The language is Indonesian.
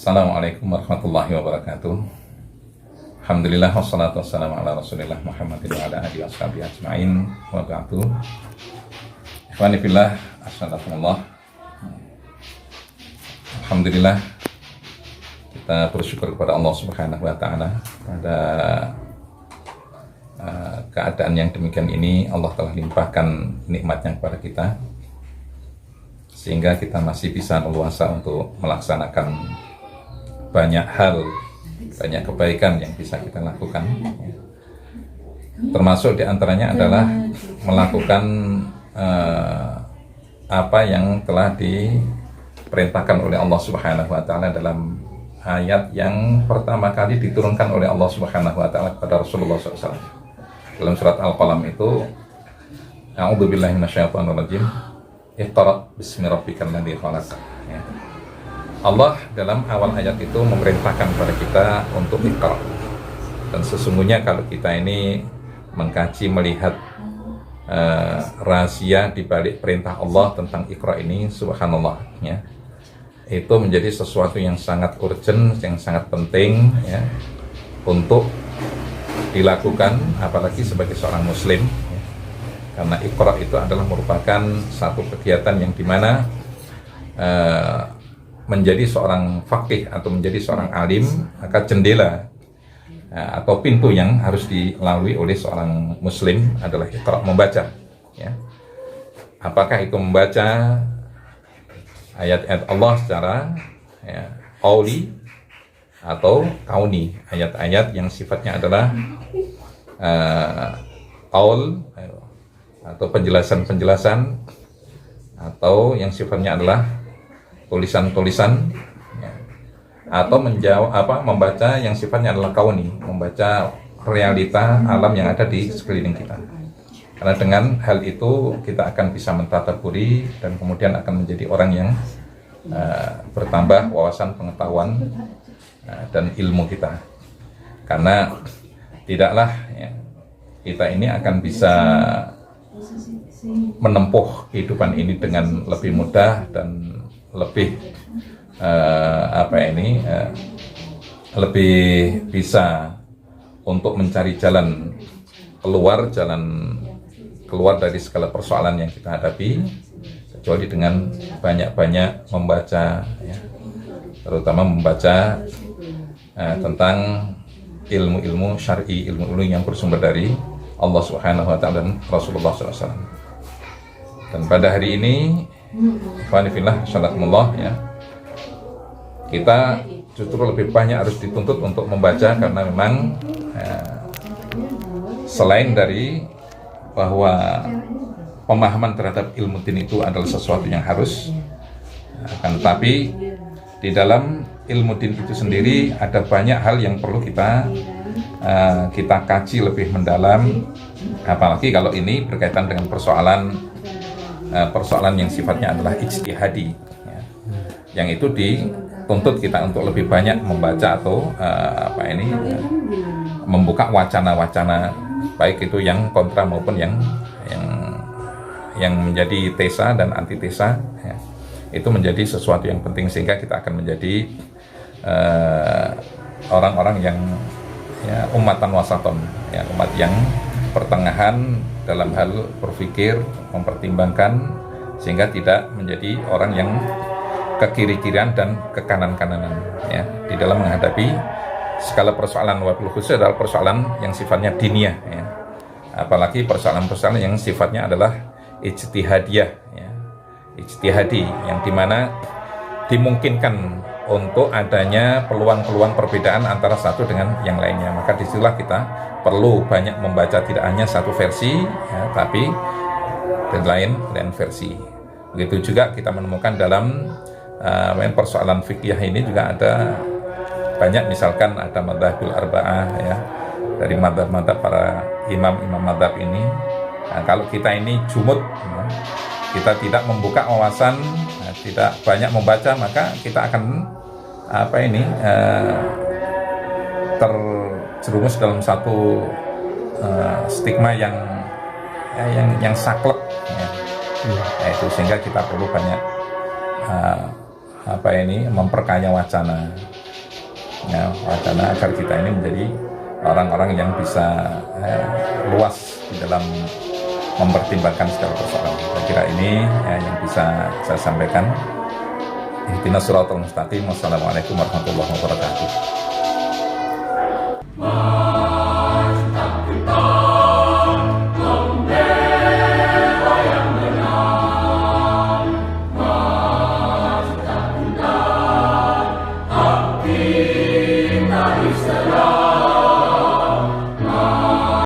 Assalamualaikum warahmatullahi wabarakatuh. Alhamdulillah wassalatu wassalamu ala Rasulillah Muhammadin wa ala alihi washabihi ajma'in wa ba'du. Ikhwani fillah, assalamualaikum. Alhamdulillah kita bersyukur kepada Allah Subhanahu wa taala pada keadaan yang demikian ini. Allah telah limpahkan nikmatnya kepada kita sehingga kita masih bisa leluasa untuk melaksanakan banyak hal, banyak kebaikan yang bisa kita lakukan. Termasuk diantaranya adalah melakukan apa yang telah diperintahkan oleh Allah Subhanahu wa taala dalam ayat yang pertama kali diturunkan oleh Allah Subhanahu wa taala kepada Rasulullah SAW. Dalam surat Al-Qalam itu, A'udzubillahi minasyaitonirrajim. Iqra bismi rabbikal ladzi khalaq. Allah dalam awal ayat itu memerintahkan kepada kita untuk Iqra. Dan sesungguhnya kalau kita ini mengkaji, melihat rahasia di balik perintah Allah tentang Iqra ini, subhanallah, ya, itu menjadi sesuatu yang sangat urgent, yang sangat penting, ya, untuk dilakukan, apalagi sebagai seorang muslim, ya. Karena Iqra itu adalah merupakan satu kegiatan yang dimana menjadi seorang faqih atau menjadi seorang alim, maka jendela atau pintu yang harus dilalui oleh seorang muslim adalah Iqra, membaca, ya. Apakah itu membaca ayat-ayat Allah secara, ya, qauli atau kauni, ayat-ayat yang sifatnya adalah qaul atau penjelasan-penjelasan, atau yang sifatnya adalah tulisan-tulisan, ya, atau membaca yang sifatnya adalah kauni, membaca realita alam yang ada di sekeliling kita. Karena dengan hal itu kita akan bisa mentadaburi dan kemudian akan menjadi orang yang bertambah wawasan, pengetahuan, dan ilmu kita. Karena tidaklah, ya, kita ini akan bisa menempuh kehidupan ini dengan lebih mudah dan lebih lebih bisa untuk mencari jalan keluar dari segala persoalan yang kita hadapi, kecuali dengan banyak-banyak membaca, ya, terutama membaca tentang ilmu-ilmu syar'i, ilmu-ilmu yang bersumber dari Allah Subhanahu wa taala dan Rasulullah SAW. Dan pada hari ini, Alhamdulillah, syalakumullah, ya, kita justru lebih banyak harus dituntut untuk membaca, karena memang selain dari bahwa pemahaman terhadap ilmu din itu adalah sesuatu yang harus, akan tetapi di dalam ilmu din itu sendiri ada banyak hal yang perlu kita kaji lebih mendalam, apalagi kalau ini berkaitan dengan persoalan yang sifatnya adalah ijtihadi, ya, yang itu dituntut kita untuk lebih banyak membaca atau membuka wacana-wacana, baik itu yang kontra maupun yang menjadi tesa dan antitesa, ya. Itu menjadi sesuatu yang penting sehingga kita akan menjadi orang-orang yang, ya, ummatan wasaton, ya, umat yang pertengahan dalam hal berpikir, mempertimbangkan, sehingga tidak menjadi orang yang ke kiri-kirian dan ke kanan-kananan, ya, di dalam menghadapi segala persoalan, wabil khusus adalah persoalan yang sifatnya diniyah, ya. Apalagi persoalan-persoalan yang sifatnya adalah ijtihadiyah, ya, ijtihadi, yang dimana dimungkinkan untuk adanya peluang-peluang perbedaan antara satu dengan yang lainnya. Maka disitulah kita perlu banyak membaca, tidak hanya satu versi, ya, tapi lain versi. Begitu juga kita menemukan dalam persoalan fikih ini juga ada banyak, misalkan ada madzhabul arba'ah, ya, dari madzhab-madzhab para imam-imam madzhab ini. Nah, kalau kita ini jumud, ya, kita tidak membuka wawasan, tidak banyak membaca, maka kita akan terjerumus dalam satu stigma yang saklek, ya. Itu sehingga kita perlu banyak memperkaya wacana. Ya, wacana agar kita ini menjadi orang-orang yang bisa luas di dalam mempertimbangkan segala persoalan. Saya kira ini yang bisa saya sampaikan. Ihdinas siratal mustaqim. Wassalamualaikum warahmatullahi wabarakatuh.